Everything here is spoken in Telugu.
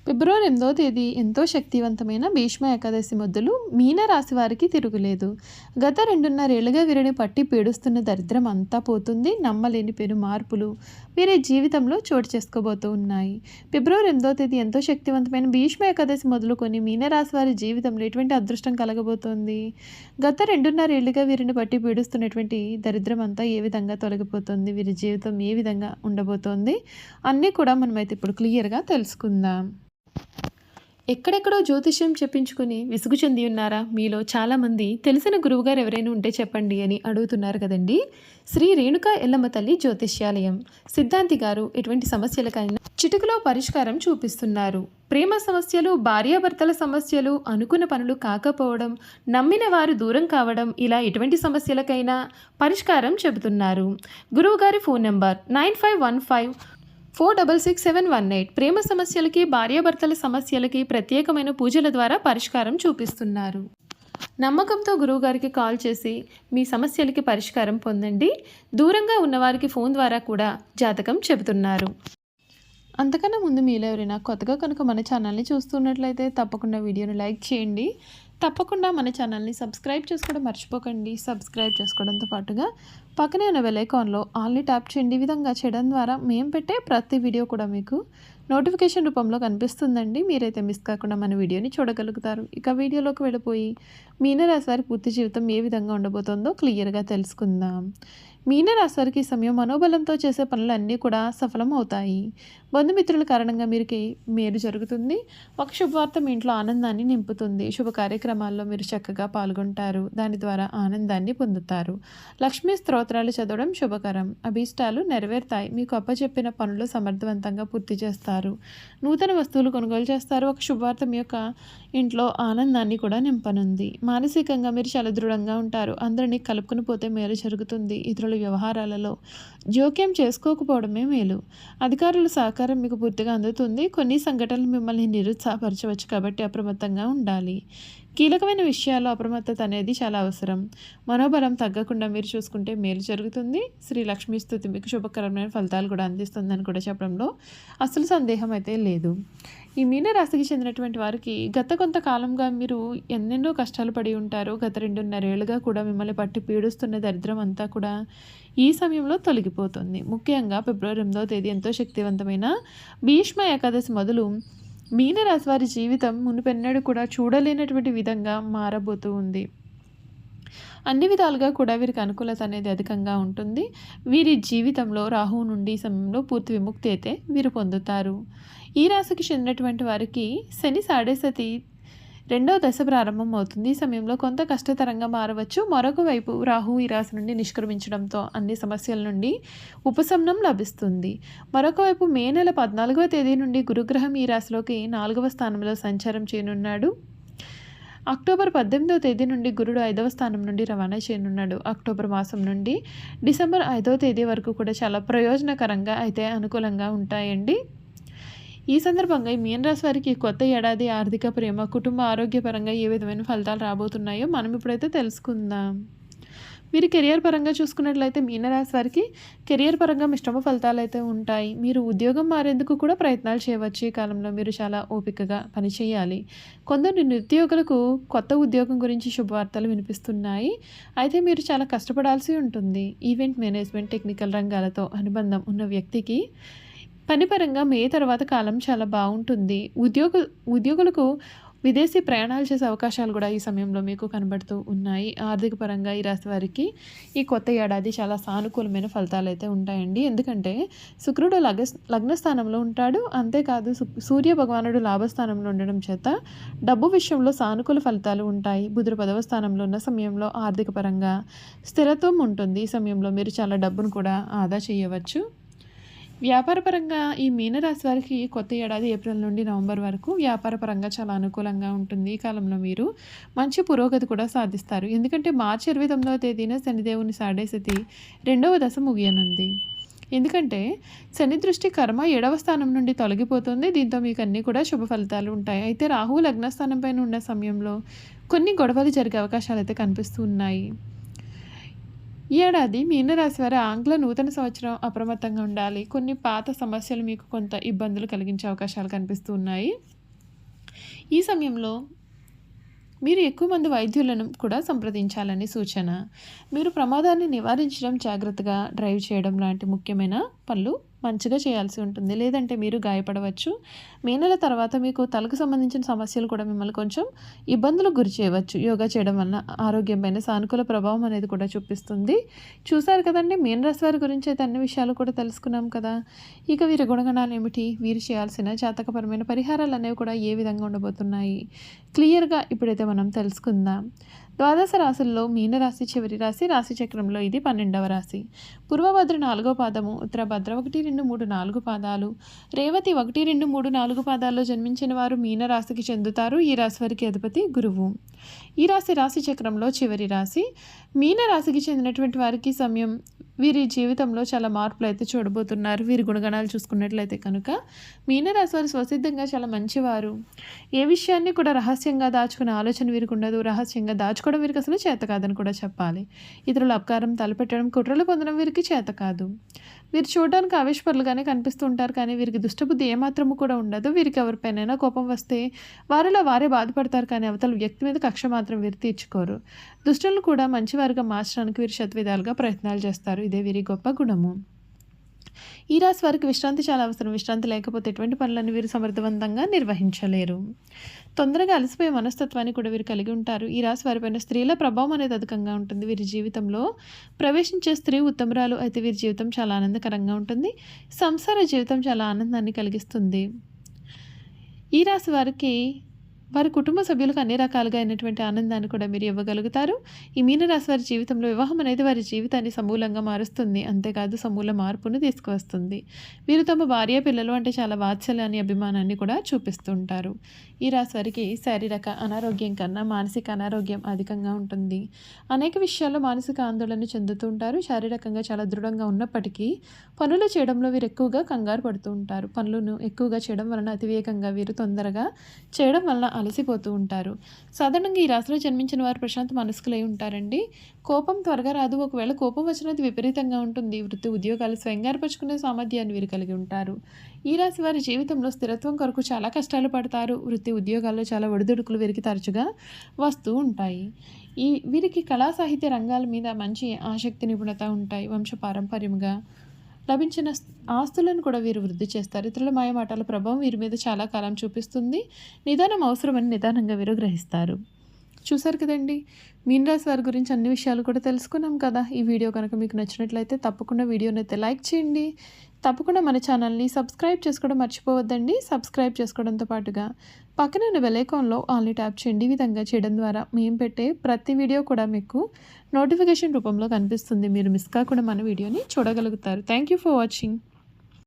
ఫిబ్రవరి 8వ తేదీ ఎంతో శక్తివంతమైన భీష్మ ఏకాదశి మొదలు మీన రాశి వారికి తిరుగులేదు. గత 2.5 ఏళ్లుగా వీరిని పట్టి పీడిస్తున్న దరిద్రం అంతా పోతుంది. నమ్మలేని పెను మార్పులు వీరి జీవితంలో చోటు చేసుకోబోతూ ఉన్నాయి. ఫిబ్రవరి 8వ తేదీ ఎంతో శక్తివంతమైన భీష్మ ఏకాదశి మొదలుకొని మీనరాశి వారి జీవితంలో ఎటువంటి అదృష్టం కలగబోతోంది? గత 2.5 ఏళ్లుగా వీరిని పట్టి పీడిస్తున్నటువంటి దరిద్రం అంతా ఏ విధంగా తొలగిపోతుంది? వీరి జీవితం ఏ విధంగా ఉండబోతోంది? అన్నీ కూడా మనమైతే ఇప్పుడు క్లియర్గా తెలుసుకుందాం. ఎక్కడెక్కడో జ్యోతిష్యం చెప్పించుకుని విసుగు చెంది ఉన్నారా? మీలో చాలామంది తెలిసిన గురువుగారు ఎవరైనా ఉంటే చెప్పండి అని అడుగుతున్నారు కదండి. శ్రీ రేణుకా ఎల్లమ్మ తల్లి జ్యోతిష్యాలయం సిద్ధాంతి గారు ఎటువంటి సమస్యలకైనా చిటికలో పరిష్కారం చూపిస్తున్నారు. ప్రేమ సమస్యలు, భార్యాభర్తల సమస్యలు, అనుకున్న పనులు కాకపోవడం, నమ్మిన వారు దూరం కావడం, ఇలా ఎటువంటి సమస్యలకైనా పరిష్కారం చెబుతున్నారు. గురువుగారి ఫోన్ నెంబర్ 9515466718. ప్రేమ సమస్యలకి, భార్యాభర్తల సమస్యలకి ప్రత్యేకమైన పూజల ద్వారా పరిష్కారం చూపిస్తున్నారు. నమ్మకంతో గురువుగారికి కాల్ చేసి మీ సమస్యలకి పరిష్కారం పొందండి. దూరంగా ఉన్నవారికి ఫోన్ ద్వారా కూడా జాతకం చెబుతున్నారు. అంతకన్నా ముందు మీలో ఎవరైనా కొత్తగా కనుక మన ఛానల్ని చూస్తున్నట్లయితే తప్పకుండా వీడియోని లైక్ చేయండి. తప్పకుండా మన ఛానల్ని సబ్స్క్రైబ్ చేసుకోవడం మర్చిపోకండి. సబ్స్క్రైబ్ చేసుకోవడంతో పాటుగా పక్కనే ఉన్న బెల్ ఐకాన్లో ఆల్ని ట్యాప్ చేయండి. ఈ విధంగా చేయడం ద్వారా మేము పెట్టే ప్రతి వీడియో కూడా మీకు నోటిఫికేషన్ రూపంలో కనిపిస్తుందండి. మీరైతే మిస్ కాకుండా మన వీడియోని చూడగలుగుతారు. ఇక వీడియోలోకి వెళ్ళిపోయి మీనరాశి వారి పూర్తి జీవితం ఏ విధంగా ఉండబోతుందో క్లియర్గా తెలుసుకుందాం. మీనరాశి వారికి ఈ సమయం మనోబలంతో చేసే పనులన్నీ కూడా సఫలం అవుతాయి. బంధుమిత్రుల కారణంగా మీకు మేలు జరుగుతుంది. ఒక శుభవార్త మీ ఇంట్లో ఆనందాన్ని నింపుతుంది. శుభ కార్యక్రమాల్లో మీరు చక్కగా పాల్గొంటారు. దాని ద్వారా ఆనందాన్ని పొందుతారు. లక్ష్మీ స్తోత్రాలు చదవడం శుభకరం. అభీష్టాలు నెరవేరుతాయి. మీకు అప్పచెప్పిన పనులు సమర్థవంతంగా పూర్తి చేస్తారు. నూతన వస్తువులు కొనుగోలు చేస్తారు. ఒక శుభవార్త మీ యొక్క ఇంట్లో ఆనందాన్ని కూడా నింపనుంది. మానసికంగా మీరు చాలా దృఢంగా ఉంటారు. అందరినీ కలుపుకుని పోతే మేలు జరుగుతుంది. ఇతరుల వ్యవహారాలలో జోక్యం చేసుకోకపోవడమే మేలు. అధికారుల సహకారం మీకు పూర్తిగా అందుతుంది. కొన్ని సంఘటనలు మిమ్మల్ని నిరుత్సాహపరచవచ్చు కాబట్టి అప్రమత్తంగా ఉండాలి. కీలకమైన విషయాల్లో అప్రమత్తత అనేది చాలా అవసరం. మనోబలం తగ్గకుండా మీరు చూసుకుంటే మేలు జరుగుతుంది. శ్రీ లక్ష్మీ స్తుతి మీకు శుభకరమైన ఫలితాలు కూడా అందిస్తుందని కూడా చెప్పడంలో అసలు సందేహం అయితే లేదు. ఈ మీనరాశికి చెందినటువంటి వారికి గత కొంతకాలంగా మీరు ఎన్నెన్నో కష్టాలు పడి ఉంటారు. గత 2.5 ఏళ్ళుగా కూడా మిమ్మల్ని పట్టి పీడిస్తున్న దరిద్రం అంతా కూడా ఈ సమయంలో తొలగిపోతుంది. ముఖ్యంగా ఫిబ్రవరి 8వ తేదీ ఎంతో శక్తివంతమైన భీష్మ ఏకాదశి మొదలు మీనరాశి వారి జీవితం మునుపెన్నడూ కూడా చూడలేనటువంటి విధంగా మారబోతూ ఉంది. అన్ని విధాలుగా కూడా వీరికి అనుకూలత అనేది అధికంగా ఉంటుంది. వీరి జీవితంలో రాహువు నుండి ఈ సమయంలో పూర్తి విముక్తి అయితే వీరు పొందుతారు. ఈ రాశికి చెందినటువంటి వారికి శని సాడేసతి 2వ దశ ప్రారంభం అవుతుంది. ఈ సమయంలో కొంత కష్టతరంగా మారవచ్చు. మరొక వైపు రాహువు ఈ రాశి నుండి నిష్క్రమించడంతో అన్ని సమస్యల నుండి ఉపశమనం లభిస్తుంది. మరొక వైపు మే నెల 14వ తేదీ నుండి గురుగ్రహం ఈ రాశిలోకి 4వ స్థానంలో సంచారం చేయనున్నాడు. అక్టోబర్ 18వ తేదీ నుండి గురుడు 5వ స్థానం నుండి రవాణా చేయనున్నాడు. అక్టోబర్ మాసం నుండి డిసెంబర్ 5వ తేదీ వరకు కూడా చాలా ప్రయోజనకరంగా అయితే అనుకూలంగా ఉంటాయండి. ఈ సందర్భంగా ఈ మీనరాశి వారికి కొత్త ఏడాది ఆర్థిక, ప్రేమ, కుటుంబ ఆరోగ్యపరంగా ఏ విధమైన ఫలితాలు రాబోతున్నాయో మనం ఇప్పుడైతే తెలుసుకుందాం. మీరు కెరియర్ పరంగా చూసుకున్నట్లయితే మీనరాశి వారికి కెరియర్ పరంగా మిశ్రమ ఫలితాలు అయితే ఉంటాయి. మీరు ఉద్యోగం మారేందుకు కూడా ప్రయత్నాలు చేయవచ్చు. ఈ కాలంలో మీరు చాలా ఓపికగా పనిచేయాలి. కొందరు నిరుద్యోగులకు కొత్త ఉద్యోగం గురించి శుభవార్తలు వినిపిస్తున్నాయి. అయితే మీరు చాలా కష్టపడాల్సి ఉంటుంది. ఈవెంట్ మేనేజ్మెంట్, టెక్నికల్ రంగాలతో అనుబంధం ఉన్న వ్యక్తికి పనిపరంగా మే తర్వాత కాలం చాలా బాగుంటుంది. ఉద్యోగులకు విదేశీ ప్రయాణాలు చేసే అవకాశాలు కూడా ఈ సమయంలో మీకు కనబడుతూ ఉన్నాయి. ఆర్థిక పరంగా ఈ రాశి వారికి ఈ కొత్త ఏడాది చాలా సానుకూలమైన ఫలితాలు అయితే ఉంటాయండి. ఎందుకంటే శుక్రుడు లగ్న స్థానంలో ఉంటాడు. అంతేకాదు సూర్య భగవానుడు లాభస్థానంలో ఉండడం చేత డబ్బు విషయంలో సానుకూల ఫలితాలు ఉంటాయి. బుధుడు 10వ స్థానంలో ఉన్న సమయంలో ఆర్థిక పరంగా స్థిరత్వం ఉంటుంది. ఈ సమయంలో మీరు చాలా డబ్బును కూడా ఆదా చేయవచ్చు. వ్యాపారపరంగా ఈ మీనరాశి వారికి కొత్త ఏడాది ఏప్రిల్ నుండి నవంబర్ వరకు వ్యాపారపరంగా చాలా అనుకూలంగా ఉంటుంది. ఈ కాలంలో మీరు మంచి పురోగతి కూడా సాధిస్తారు. ఎందుకంటే మార్చి 29వ తేదీన శనిదేవుని సాడేసతి 2వ దశ ముగియనుంది. ఎందుకంటే శని దృష్టి కర్మ 7వ స్థానం నుండి తొలగిపోతుంది. దీంతో మీకు అన్నీ కూడా శుభ ఫలితాలు ఉంటాయి. అయితే రాహువు లగ్నస్థానం పైన ఉన్న సమయంలో కొన్ని గొడవలు జరిగే అవకాశాలు అయితే కనిపిస్తూ ఉన్నాయి. ఈ ఏడాది మీనరాశి వారి ఆంగ్ల నూతన సంవత్సరం అప్రమత్తంగా ఉండాలి. కొన్ని పాత సమస్యలు మీకు కొంత ఇబ్బందులు కలిగించే అవకాశాలు కనిపిస్తూ ఉన్నాయి. ఈ సమయంలో మీరు ఎక్కువ మంది వైద్యులను కూడా సంప్రదించాలని సూచన. మీరు ప్రమాదాన్ని నివారించడం, జాగ్రత్తగా డ్రైవ్ చేయడం లాంటి ముఖ్యమైన పనులు మంచిగా చేయాల్సి ఉంటుంది. లేదంటే మీరు గాయపడవచ్చు. మే నెల తర్వాత మీకు తలకు సంబంధించిన సమస్యలు కూడా మిమ్మల్ని కొంచెం ఇబ్బందులకు గురి చేయవచ్చు. యోగా చేయడం వలన ఆరోగ్యం పైన సానుకూల ప్రభావం అనేది కూడా చూపిస్తుంది. చూసారు కదండి, మీనరాశి వారి గురించి అయితే అన్ని విషయాలు కూడా తెలుసుకున్నాం కదా. ఇక వీరి గుణగణాలు ఏమిటి, వీరు చేయాల్సిన జాతకపరమైన పరిహారాలు అనేవి కూడా ఏ విధంగా ఉండబోతున్నాయి క్లియర్గా ఇప్పుడైతే మనం తెలుసుకుందాం. ద్వాదశ రాశుల్లో మీనరాశి చివరి రాశి. రాశి చక్రంలో ఇది 12వ రాశి. పూర్వభద్ర 4వ పాదము, ఉత్తరభద్ర 1, 2, 3, 4 పాదాలు, రేవతి 1, 2, 3, 4 పాదాల్లో జన్మించిన వారు మీనరాశికి చెందుతారు. ఈ రాశి వారికి అధిపతి గురువు. ఈ రాశి చక్రంలో చివరి రాశి. మీనరాశికి చెందినటువంటి వారికి సమయం వీరి జీవితంలో చాలా మార్పులు అయితే చూడబోతున్నారు. వీరి గుణగణాలు చూసుకున్నట్లయితే కనుక మీనరాశి వారు స్వసిద్ధంగా చాలా మంచివారు. ఏ విషయాన్ని కూడా రహస్యంగా దాచుకునే ఆలోచన వీరికి ఉండదు. రహస్యంగా దాచుకోవడం వీరికి అసలు చేత కాదని కూడా చెప్పాలి. ఇతరుల అపకారం తలపెట్టడం, కుట్రలు పొందడం వీరికి చేత కాదు. వీరు చూడడానికి ఆవేశపరులుగానే కనిపిస్తూ ఉంటారు, కానీ వీరికి దుష్టబుద్ధి ఏమాత్రము కూడా ఉండదు. వీరికి ఎవరిపైనైనా కోపం వస్తే వారిలో వారే బాధపడతారు, కానీ అవతల వ్యక్తి మీద కక్ష మాత్రం వీరు తీర్చుకోరు. దుష్టులను కూడా మంచివారిగా మార్చడానికి వీరు శతవిధాలుగా ప్రయత్నాలు చేస్తారు. ఇదే వీరి గొప్ప గుణము. ఈ రాశి వారికి విశ్రాంతి చాలా అవసరం. విశ్రాంతి లేకపోతే ఎటువంటి పనులను వీరు సమర్థవంతంగా నిర్వహించలేరు. తొందరగా అలసిపోయే మనస్తత్వాన్ని కూడా వీరు కలిగి ఉంటారు. ఈ రాశి వారిపైన స్త్రీల ప్రభావం అనేది అధికంగా ఉంటుంది. వీరి జీవితంలో ప్రవేశించే స్త్రీ ఉత్తమరాలు అయితే వీరి జీవితం చాలా ఆనందకరంగా ఉంటుంది. సంసార జీవితం చాలా ఆనందాన్ని కలిగిస్తుంది. ఈ రాశి వారికి వారి కుటుంబ సభ్యులకు అన్ని రకాలుగా అయినటువంటి ఆనందాన్ని కూడా మీరు ఇవ్వగలుగుతారు. ఈ మీనరాశి వారి జీవితంలో వివాహం అనేది వారి జీవితాన్ని సమూలంగా మారుస్తుంది. అంతేకాదు సమూల మార్పును తీసుకువస్తుంది. వీరు తమ భార్య పిల్లలు అంటే చాలా వాత్సల్యాన్ని, అభిమానాన్ని కూడా చూపిస్తుంటారు. ఈ రాశి వారికి శారీరక అనారోగ్యం కన్నా మానసిక అనారోగ్యం అధికంగా ఉంటుంది. అనేక విషయాల్లో మానసిక ఆందోళన చెందుతూ ఉంటారు. శారీరకంగా చాలా దృఢంగా ఉన్నప్పటికీ పనులు చేయడంలో వీరు ఎక్కువగా కంగారు పడుతూ ఉంటారు. పనులను ఎక్కువగా చేయడం వలన అతివేగంగా వీరు తొందరగా చేయడం వలన అలసిపోతూ ఉంటారు. సాధారణంగా ఈ రాశిలో జన్మించిన వారు ప్రశాంత మనస్కులై ఉంటారండి. కోపం త్వరగా రాదు. ఒకవేళ కోపం వచ్చినది విపరీతంగా ఉంటుంది. వృత్తి ఉద్యోగాలు స్వయంగా ఏర్పరచుకునే సామర్థ్యాన్ని వీరు కలిగి ఉంటారు. ఈ రాశి వారి జీవితంలో స్థిరత్వం కొరకు చాలా కష్టాలు పడతారు. వృత్తి ఉద్యోగాల్లో చాలా ఒడిదుడుకులు వీరికి తరచుగా వస్తూ ఉంటాయి. వీరికి కళా సాహిత్య రంగాల మీద మంచి ఆసక్తి, నిపుణత ఉంటాయి. వంశపారంపర్యంగా లభించిన ఆస్తులను కూడా వీరు వృద్ధి చేస్తారు. ఇతరుల మాయమాటల ప్రభావం వీరి మీద చాలా కాలం చూపిస్తుంది. నిదానం అవసరమని నిదానంగా వీరు గ్రహిస్తారు. చూసారు కదండి, మీనరాశి వారి గురించి అన్ని విషయాలు కూడా తెలుసుకున్నాం కదా. ఈ వీడియో కనుక మీకు నచ్చినట్లయితే తప్పకుండా వీడియోని అయితే లైక్ చేయండి. తప్పకుండా మన ఛానల్ని సబ్స్క్రైబ్ చేసుకోవడం మర్చిపోవద్దండి. సబ్స్క్రైబ్ చేసుకోవడంతో పాటుగా పక్కన ఉన్న బెల్ ఐకాన్లో ఆల్ని ట్యాప్ చేయండి. ఈ విధంగా చేయడం ద్వారా మేము పెట్టే ప్రతి వీడియో కూడా మీకు నోటిఫికేషన్ రూపంలో కనిపిస్తుంది. మీరు మిస్ కాకుండా మన వీడియోని చూడగలుగుతారు. Thank you for watching.